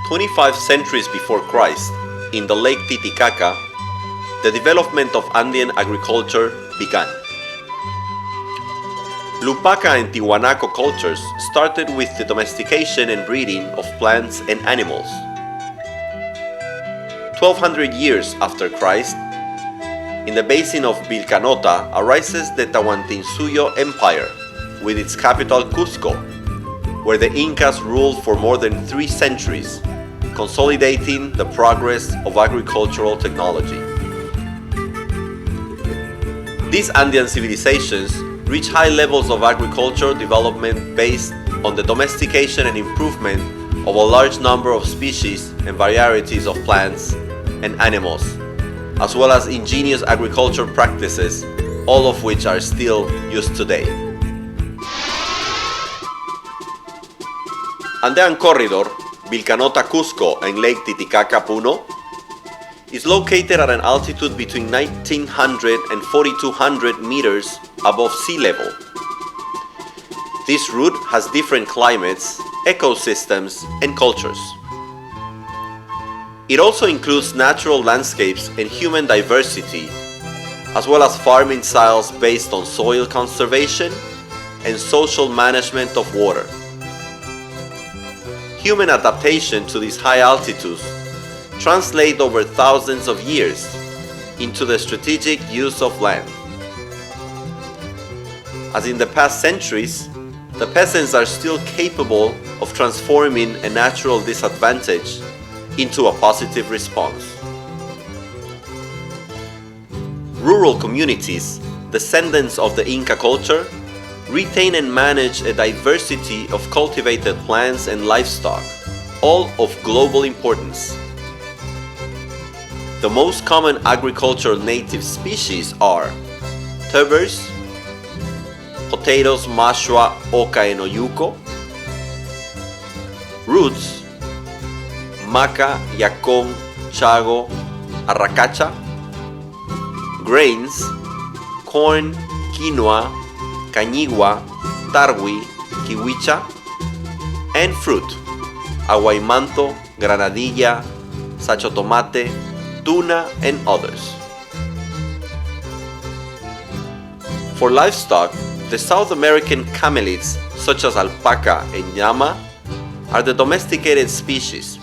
25 centuries before Christ, in the Lake Titicaca, the development of Andean agriculture began. Lupaca and Tiwanaco cultures started with the domestication and breeding of plants and animals. 1200 years after Christ, in the basin of Vilcanota arises the Tahuantinsuyo Empire, with its capital Cusco, where the Incas ruled for more than 3 centuries, consolidating the progress of agricultural technology. These Andean civilizations reach high levels of agricultural development based on the domestication and improvement of a large number of species and varieties of plants and animals, as well as ingenious agriculture practices, all of which are still used today. Andean Corridor, Vilcanota Cusco and Lake Titicaca Puno, is located at an altitude between 1900 and 4200 meters above sea level. This route has different climates, ecosystems, and cultures. It also includes natural landscapes and human diversity, as well as farming styles based on soil conservation and social management of water. Human adaptation to these high altitudes translate over thousands of years into the strategic use of land. As in the past centuries, the peasants are still capable of transforming a natural disadvantage into a positive response. Rural communities, descendants of the Inca culture, retain and manage a diversity of cultivated plants and livestock, all of global importance. The most common agricultural native species are tubers, potatoes, mashua, oca, and oyuco, roots, maca, yacón, chago, arracacha, grains, corn, quinoa, cañigua, tarwi, kiwicha, and fruit, aguaymanto, granadilla, sacho tomate, tuna, and others. For livestock, the South American camelids, such as alpaca and llama, are the domesticated species.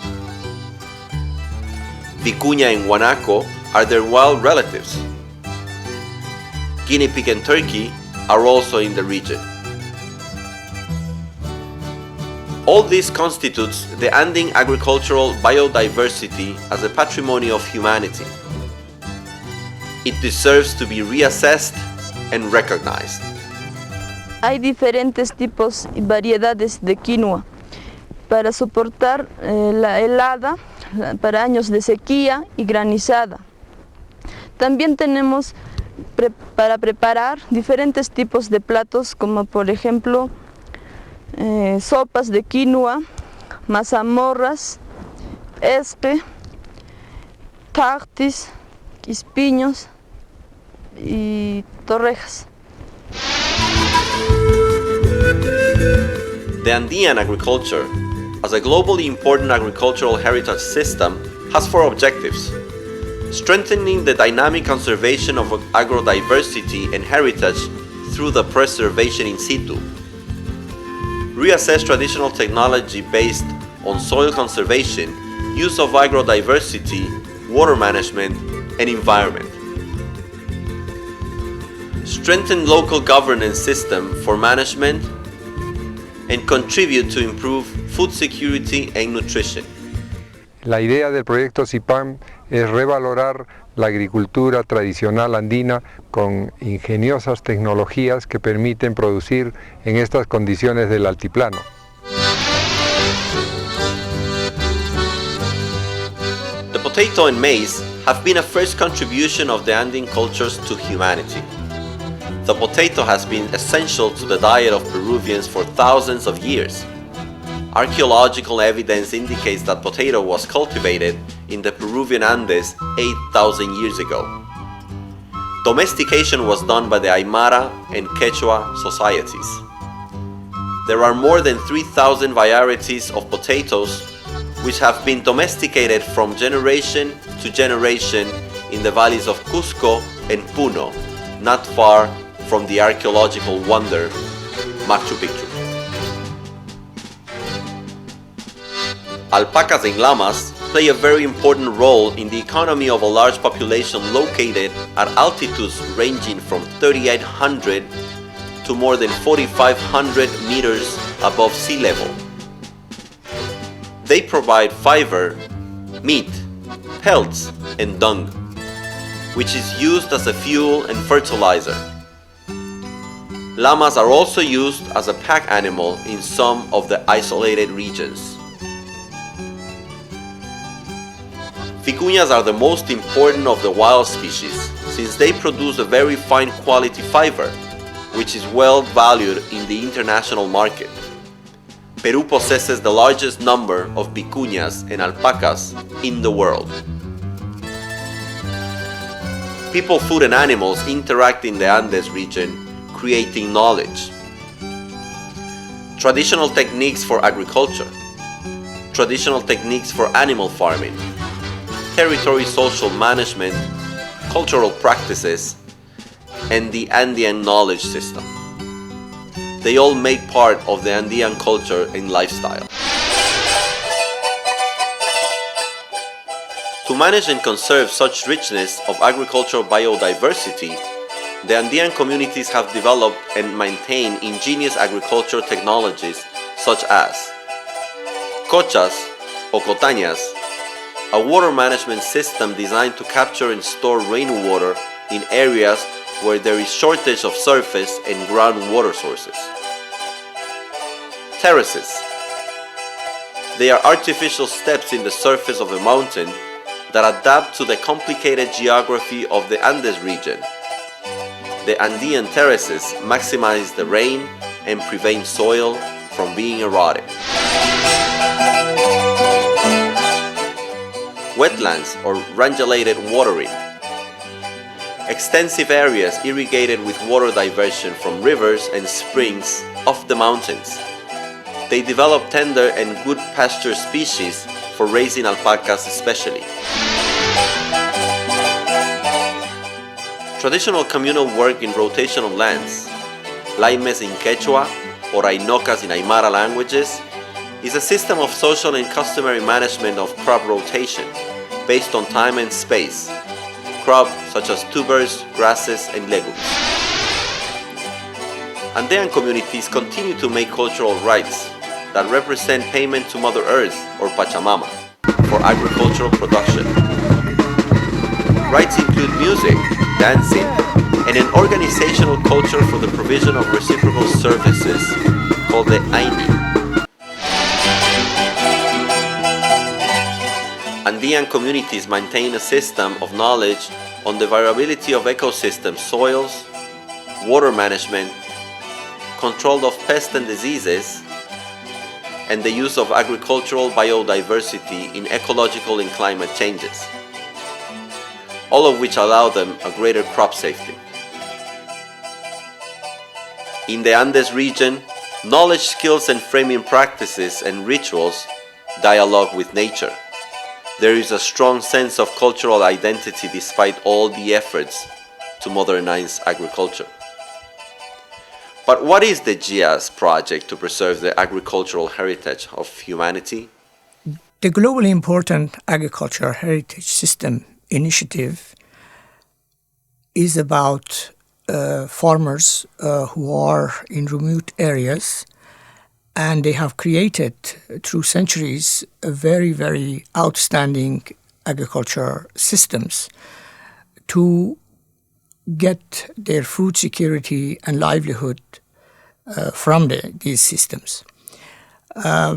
Vicuña and guanaco are their wild relatives. Guinea pig and turkey are also in the region. All this constitutes the Andean agricultural biodiversity as a patrimony of humanity. It deserves to be reassessed and recognized. Hay diferentes tipos y variedades de quinoa para soportar la helada, para años de sequía y granizada. También tenemos para preparar diferentes tipos de platos, como por ejemplo sopas de quinoa, mazamorras, espe, tartis, quispiños y torrejas. The Andean agriculture, as a globally important agricultural heritage system, has 4 objectives: strengthening the dynamic conservation of agrodiversity and heritage through the preservation in situ, reassess traditional technology based on soil conservation, use of agrodiversity, water management, and environment, strengthen local governance system for management, and contribute to improve food security and nutrition. La idea del proyecto CIPAM es revalorar la agricultura tradicional andina con ingeniosas tecnologías que permiten producir en estas condiciones del altiplano. The potato and maize have been a first contribution of the Andean cultures to humanity. The potato has been essential to the diet of Peruvians for thousands of years. Archaeological evidence indicates that potato was cultivated in the Peruvian Andes 8,000 years ago. Domestication was done by the Aymara and Quechua societies. There are more than 3,000 varieties of potatoes, which have been domesticated from generation to generation in the valleys of Cusco and Puno, not far from the archaeological wonder Machu Picchu. Alpacas and llamas play a very important role in the economy of a large population located at altitudes ranging from 3,800 to more than 4,500 meters above sea level. They provide fiber, meat, pelts, and dung, which is used as a fuel and fertilizer. Llamas are also used as a pack animal in some of the isolated regions. Vicuñas are the most important of the wild species, since they produce a very fine quality fiber, which is well valued in the international market. Peru possesses the largest number of vicuñas and alpacas in the world. People, food, and animals interact in the Andes region, creating knowledge. Traditional techniques for agriculture, traditional techniques for animal farming, territory social management, cultural practices, and the Andean knowledge system. They all make part of the Andean culture and lifestyle. To manage and conserve such richness of agricultural biodiversity, the Andean communities have developed and maintained ingenious agricultural technologies such as cochas or cotañas, a water management system designed to capture and store rainwater in areas where there is shortage of surface and groundwater sources. Terraces. They are artificial steps in the surface of a mountain that adapt to the complicated geography of the Andes region. The Andean terraces maximize the rain and prevent soil from being eroded. Wetlands or rangulated watering. Extensive areas irrigated with water diversion from rivers and springs off the mountains. They develop tender and good pasture species for raising alpacas especially. Traditional communal work in rotational lands, laimes in Quechua or ainocas in Aymara languages, is a system of social and customary management of crop rotation based on time and space, crops such as tubers, grasses, and legumes. Andean communities continue to make cultural rites that represent payment to Mother Earth or Pachamama for agricultural production. Rites include music, dancing, and an organizational culture for the provision of reciprocal services called the Aini. Andean communities maintain a system of knowledge on the variability of ecosystem soils, water management, control of pests and diseases, and the use of agricultural biodiversity in ecological and climate changes, all of which allow them a greater crop safety. In the Andes region, knowledge, skills, and framing practices and rituals dialogue with nature. There is a strong sense of cultural identity despite all the efforts to modernize agriculture. But what is the GIAHS project to preserve the agricultural heritage of humanity? The globally important Agricultural Heritage System initiative is about farmers who are in remote areas, and they have created through centuries a very, very outstanding agriculture systems to get their food security and livelihood from these systems.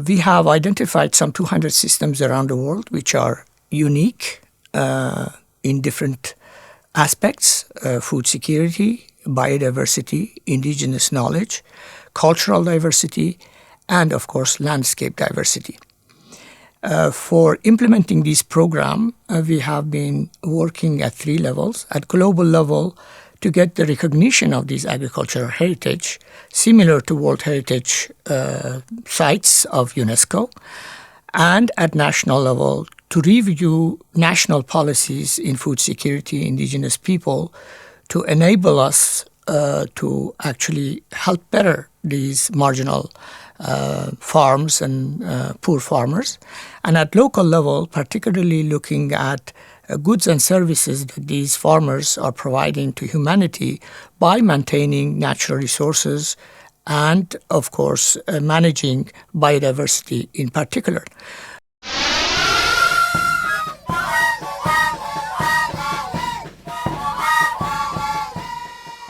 We have identified some 200 systems around the world which are unique in different aspects: food security, biodiversity, indigenous knowledge, cultural diversity, and of course landscape diversity. For implementing this program, we have been working at 3 levels. At global level, to get the recognition of these agricultural heritage, similar to World Heritage sites of UNESCO. and at national level to review national policies in food security, indigenous people, to enable us to actually help better these marginal farms and poor farmers. And at local level, particularly looking at goods and services that these farmers are providing to humanity by maintaining natural resources and, of course, managing biodiversity in particular.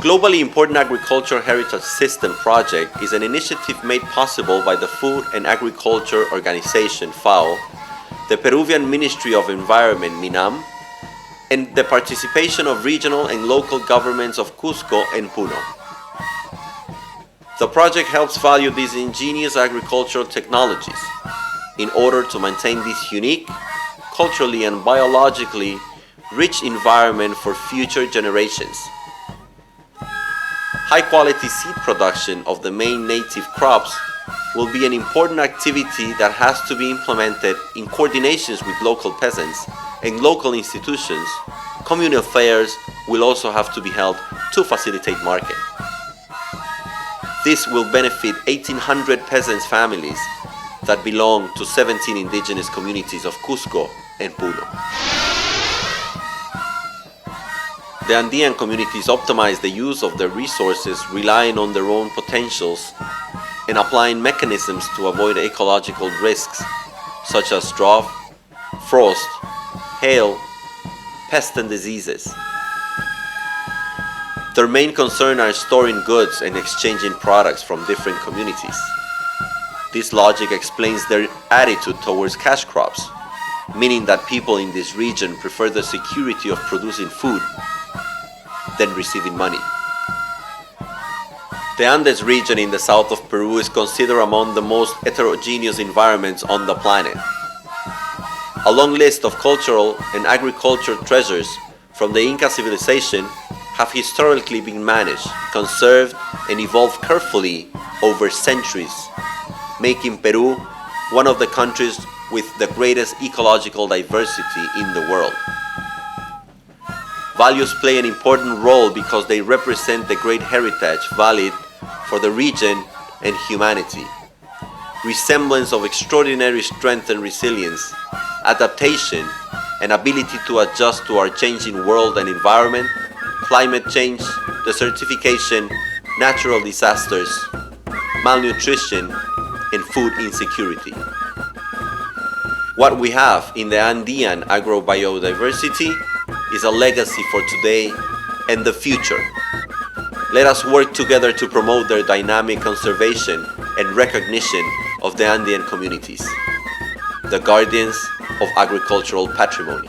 Globally Important Agricultural Heritage System project is an initiative made possible by the Food and Agriculture Organization, FAO, the Peruvian Ministry of Environment, MINAM, and the participation of regional and local governments of Cusco and Puno. The project helps value these ingenious agricultural technologies in order to maintain this unique, culturally and biologically rich environment for future generations. High-quality seed production of the main native crops will be an important activity that has to be implemented in coordinations with local peasants and local institutions. Communal fairs will also have to be held to facilitate market. This will benefit 1,800 peasants' families that belong to 17 indigenous communities of Cusco and Puno. The Andean communities optimize the use of their resources, relying on their own potentials and applying mechanisms to avoid ecological risks such as drought, frost, hail, pests and diseases. Their main concern are storing goods and exchanging products from different communities. This logic explains their attitude towards cash crops, meaning that people in this region prefer the security of producing food than receiving money. The Andes region in the south of Peru is considered among the most heterogeneous environments on the planet. A long list of cultural and agricultural treasures from the Inca civilization have historically been managed, conserved, and evolved carefully over centuries, making Peru one of the countries with the greatest ecological diversity in the world. Values play an important role because they represent the great heritage valid for the region and humanity. Resemblance of extraordinary strength and resilience, adaptation, and ability to adjust to our changing world and environment, climate change, desertification, natural disasters, malnutrition, and food insecurity. What we have in the Andean agrobiodiversity is a legacy for today and the future. Let us work together to promote their dynamic conservation and recognition of the Andean communities, the guardians of agricultural patrimony.